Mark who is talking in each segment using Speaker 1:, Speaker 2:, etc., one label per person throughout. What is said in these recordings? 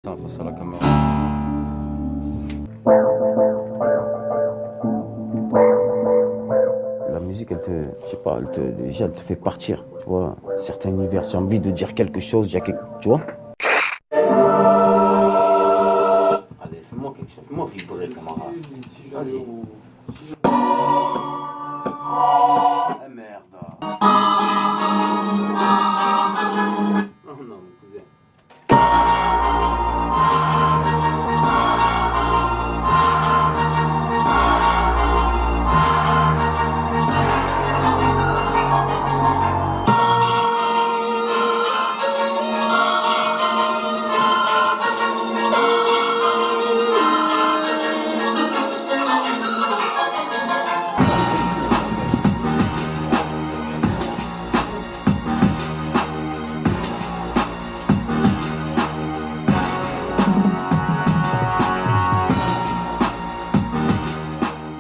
Speaker 1: Face à la caméra.
Speaker 2: La musique, elle te, je sais pas, déjà, elle te fait partir, tu vois. Certains univers, j'ai envie de dire quelque chose, tu vois.
Speaker 1: Allez, fais-moi quelque chose, fais-moi vibrer, camarade. Vas-y. Ah merde. Oh non, mon cousin.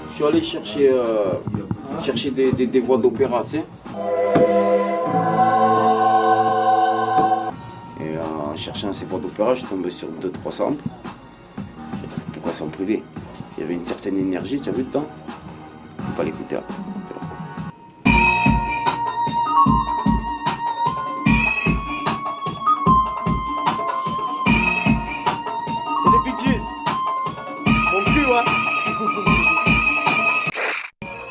Speaker 1: Je suis allé chercher des voix d'opéra, tu sais. Et en cherchant ces voix d'opéra, je suis tombé sur 2-3 samples. Pourquoi sans privé? Il y avait une certaine énergie, tu as vu dedans? On va l'écouter après. C'est les Bee Gees. Mon cul, ouais.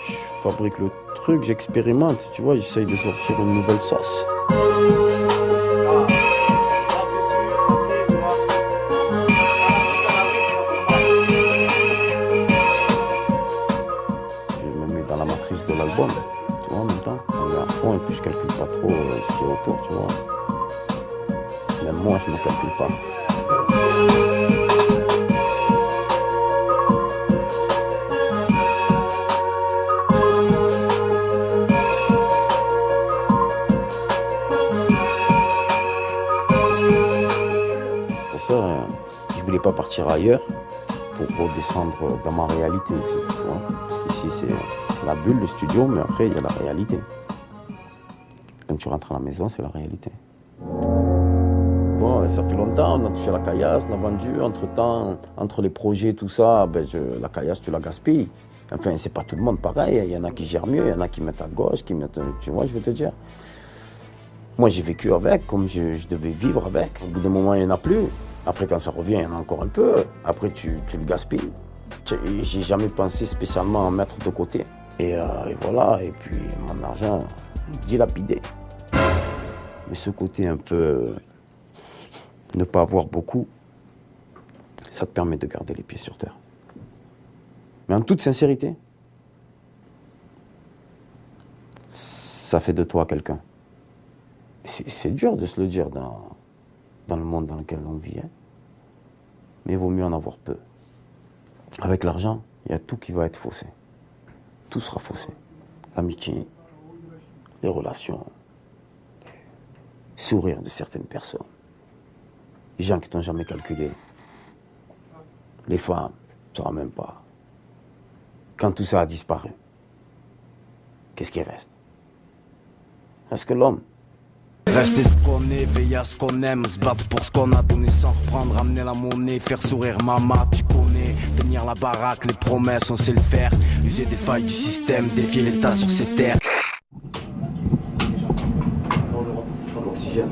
Speaker 2: Je fabrique le truc, j'expérimente, tu vois, j'essaye de sortir une nouvelle sauce. Je me mets dans la matrice de l'album, tu vois, en même temps. On est à fond et puis je calcule pas trop ce qu'il y a autour, tu vois. Même moi, je me calcule pas. Je voulais pas partir ailleurs pour redescendre dans ma réalité aussi, tu vois. Parce qu'ici c'est la bulle, le studio, mais après il y a la réalité. Quand tu rentres à la maison, c'est la réalité. Bon, ça fait longtemps, on a touché la caillasse, on a vendu, entre-temps, entre les projets, tout ça, la caillasse, tu la gaspilles. Enfin, c'est pas tout le monde pareil, il y en a qui gèrent mieux, il y en a qui mettent à gauche, qui mettent, tu vois, je vais te dire. Moi, j'ai vécu avec, comme je devais vivre avec. Au bout d'un moment, il n'y en a plus. Après, quand ça revient, il y en a encore un peu. Après, tu le gaspilles. J'ai jamais pensé spécialement en mettre de côté. Et voilà, et puis mon argent dilapidé. Mais ce côté un peu, ne pas avoir beaucoup, ça te permet de garder les pieds sur terre. Mais en toute sincérité, ça fait de toi quelqu'un. C'est dur de se le dire dans le monde dans lequel on vit. Hein. Mais il vaut mieux en avoir peu. Avec l'argent, il y a tout qui va être faussé. Tout sera faussé. L'amitié, les relations, les sourires de certaines personnes, les gens qui t'ont jamais calculé, les femmes, tu ne sauras même pas. Quand tout ça a disparu, qu'est-ce qui reste? Reste que l'homme.
Speaker 3: Rester ce qu'on est, veiller à ce qu'on aime, se battre pour ce qu'on a donné sans reprendre, amener la monnaie, faire sourire maman, tu connais, tenir la baraque, les promesses, on sait le faire, user des failles du système, défier l'État sur ses terres.
Speaker 1: L'oxygène.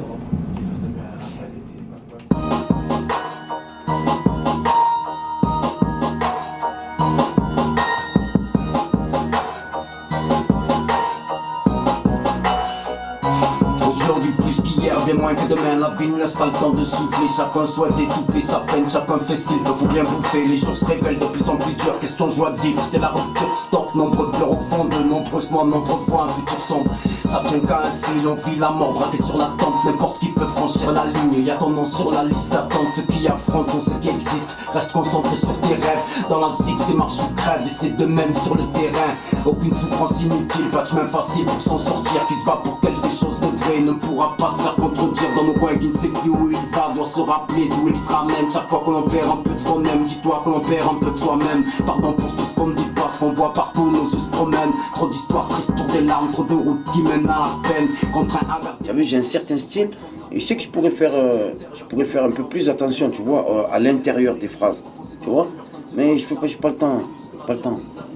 Speaker 4: Aujourd'hui plus qu'hier, bien moins que demain. La vie ne laisse pas le temps de souffler. Chacun souhaite étouffer sa peine, chacun fait ce qu'il peut, faut bien bouffer. Les jours se révèlent de plus en plus durs. Question joie de vivre, c'est la rupture qui stoppe. Nombreux pleurs au fond, de nombreuses mois, nombreuses fois un futur sombre. Ça tient qu'à un fil, on vit la mort braquée sur la tente. N'importe qui peut franchir la ligne, y'a ton nom sur la liste d'attente. Ceux qui affrontent, ceux qui existent. Reste concentré sur tes rêves. Dans la zig, c'est marche ou crève, et c'est de même sur le terrain. Aucune souffrance inutile, pas de chemin facile pour s'en sortir. Qui se bat pour quelque chose de vrai ne pourra pas se faire contredire. Dans nos coins, qui ne sait plus où il va, doit se rappeler d'où il se ramène. Chaque fois que l'on perd un peu de ce qu'on aime, dis-toi que l'on perd un peu de soi-même. Pardon pour tout ce qu'on ne dit pas, ce qu'on voit partout, nos yeux se promènent. Trop d'histoires tristes pour des larmes, trop de routes qui mènent à la peine. Contre un hasard.
Speaker 1: Tu as vu, j'ai un certain style Et je sais que je pourrais faire un peu plus attention, tu vois, à l'intérieur des phrases, tu vois. Mais j'ai pas le temps,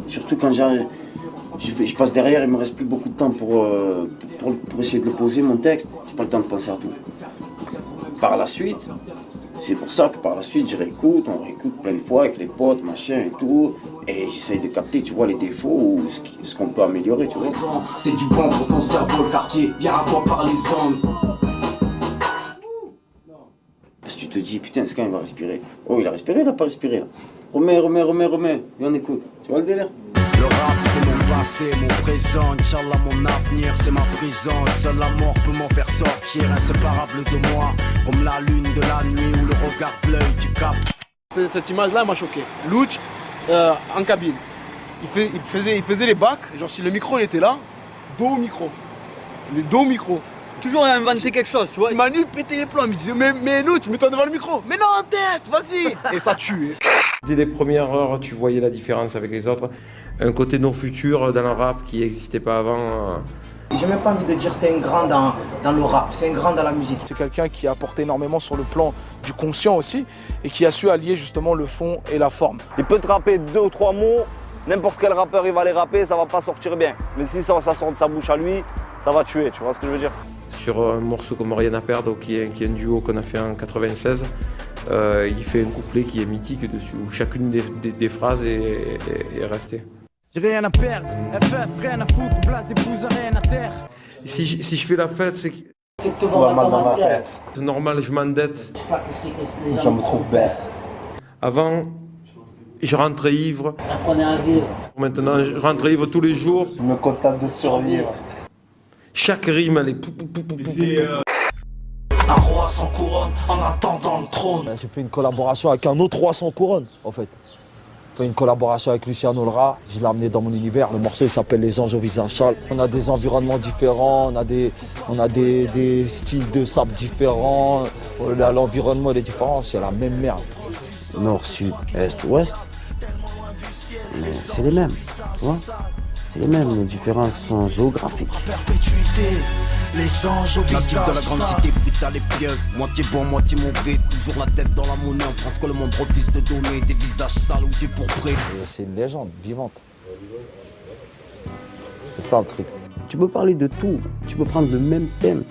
Speaker 1: Surtout quand je passe derrière, il me reste plus beaucoup de temps pour essayer de le poser, mon texte. J'ai pas le temps de penser à tout. Par la suite, c'est pour ça que par la suite, on réécoute plein de fois avec les potes, machin et tout. Et j'essaye de capter, tu vois, les défauts ou ce qu'on peut améliorer, tu vois.
Speaker 4: C'est du bon pour ton cerveau, le quartier, viens à toi par les ondes.
Speaker 1: Parce que tu te dis, putain, c'est quand il va respirer. Oh, il a respiré, il a pas respiré là. Remets, viens on écoute. Tu vois le délire?
Speaker 3: Le rap c'est mon passé, mon présent, Inch'Allah mon avenir c'est ma prison. Seule la mort peut m'en faire sortir, inséparable de moi. Comme la lune de la nuit ou le regard de l'œil du cap.
Speaker 5: Cette image-là m'a choqué. Louch, en cabine, il faisait les bacs, genre si le micro il était là, dos au micro. Les dos au micro. Toujours inventer quelque chose, tu vois. Manu pétait les plombs, il me disait mais Louch, mets-toi devant le micro. Mais non, teste, vas-y. Et ça tue.
Speaker 6: Dès les premières heures, tu voyais la différence avec les autres. Un côté non futur dans le rap qui n'existait pas avant.
Speaker 7: J'ai même pas envie de dire c'est un grand dans le rap, c'est un grand dans la musique.
Speaker 5: C'est quelqu'un qui a apporté énormément sur le plan du conscient aussi et qui a su allier justement le fond et la forme.
Speaker 8: Il peut te rapper 2 ou 3 mots, n'importe quel rappeur il va les rapper, ça va pas sortir bien. Mais si ça sort de sa bouche à lui, ça va tuer, tu vois ce que je veux dire?
Speaker 6: Sur un morceau comme Rien à perdre, qui est un duo qu'on a fait en 96, il fait un couplet qui est mythique dessus, où chacune des phrases est restée.
Speaker 3: J'ai rien à perdre, FF, rien à foutre, place épouse, rien à terre.
Speaker 6: Si je fais la fête, c'est que
Speaker 7: C'est que te vendre dans ma tête.
Speaker 6: c'est normal, je m'endette.
Speaker 7: Je me trouve bête.
Speaker 6: Avant, je rentrais ivre.
Speaker 7: Apprenez à vivre.
Speaker 6: Maintenant, je rentre ivre tous les jours.
Speaker 7: Je me contente de survivre.
Speaker 6: Chaque rime, elle est...
Speaker 4: Un roi sans couronne en attendant le trône.
Speaker 9: J'ai fait une collaboration avec un autre roi sans couronne, en fait. J'ai fait une collaboration avec Luciano Lra, je l'ai amené dans mon univers. Le morceau il s'appelle Les Anges au visage sale. On a des environnements différents, on a des styles de sable différents. L'environnement est différent, c'est la même merde.
Speaker 2: Nord, sud, est, ouest. Mais c'est les mêmes, tu vois. C'est les mêmes, nos différences sont géographiques.
Speaker 4: Perpétuité, les anges au
Speaker 3: La
Speaker 4: visage
Speaker 3: ville de la grande
Speaker 4: sale.
Speaker 3: cité brutale et pieuse. Moitié bon, moitié mauvais. Toujours la tête dans la monnaie. On prend ce que le monde refuse de donner. Des visages sales aux yeux pourprés.
Speaker 9: C'est une légende vivante. C'est ça le truc.
Speaker 2: Tu peux parler de tout, tu peux prendre le même thème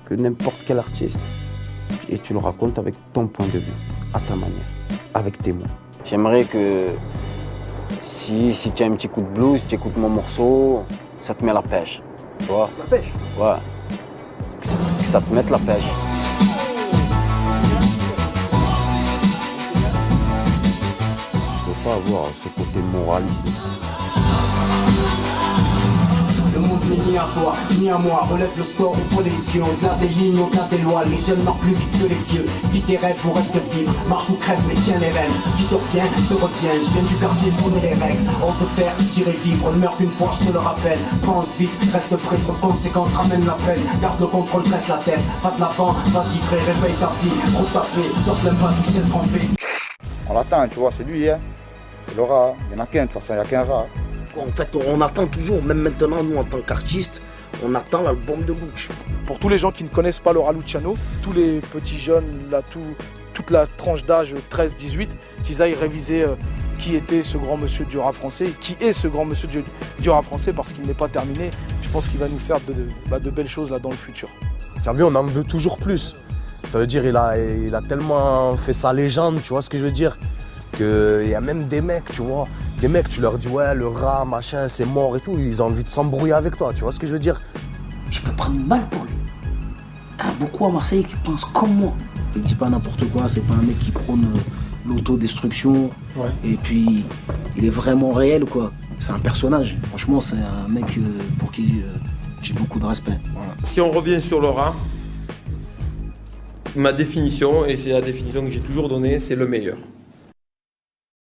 Speaker 2: que n'importe quel artiste et tu le racontes avec ton point de vue, à ta manière, avec tes mots. J'aimerais que si tu as un petit coup de blues, tu écoutes mon morceau, ça te met la pêche, tu vois.
Speaker 7: La pêche?
Speaker 2: Ouais, que ça te mette la pêche. Tu peux pas avoir ce côté moraliste.
Speaker 4: Le monde n'est ni à toi, ni à moi. Relève le score, ouvre les yeux. Au-delà des lignes, au-delà des lois. Les jeunes marchent plus vite que les vieux. Vis tes rêves pour être vivre. Marche ou crève, mais tiens les rênes. Ce qui te revient, te revient. Je viens du quartier, je connais les règles. On se faire, tirer vivre. On ne meurt qu'une fois, je te le rappelle. Pense vite, reste prêt, trop de conséquences, ramène la peine. Garde le contrôle, presse la tête. Va de l'avant, vas-y frère, réveille ta fille. Trouve ta paix, sors de l'impasse, qu'est-ce qu'on fait?
Speaker 10: On l'attend, tu vois, c'est lui, hein. C'est le rat. Il n'y en a qu'un, de toute façon, il n'y a qu'un rat.
Speaker 7: En fait, on attend toujours, même maintenant, nous en tant qu'artistes, on attend l'album de Louch.
Speaker 5: Pour tous les gens qui ne connaissent pas Laura Luciano, tous les petits jeunes, là, toute la tranche d'âge 13-18, qu'ils aillent réviser qui était ce grand monsieur du rap français, qui est ce grand monsieur du rap français, parce qu'il n'est pas terminé. Je pense qu'il va nous faire de belles choses là dans le futur.
Speaker 11: Tu as vu, on en veut toujours plus. Ça veut dire il a tellement fait sa légende, tu vois ce que je veux dire, qu'il y a même des mecs, tu vois, des mecs, tu leur dis ouais, le rat, machin, c'est mort et tout, ils ont envie de s'embrouiller avec toi, tu vois ce que je veux dire.
Speaker 7: Je peux prendre une balle pour lui. Il y a beaucoup à Marseille qui pensent comme moi. Il dit pas n'importe quoi, c'est pas un mec qui prône l'autodestruction. Ouais. Et puis, il est vraiment réel, quoi. C'est un personnage. Franchement, c'est un mec pour qui j'ai beaucoup de respect. Voilà.
Speaker 6: Si on revient sur le rat, ma définition, et c'est la définition que j'ai toujours donnée, c'est le meilleur.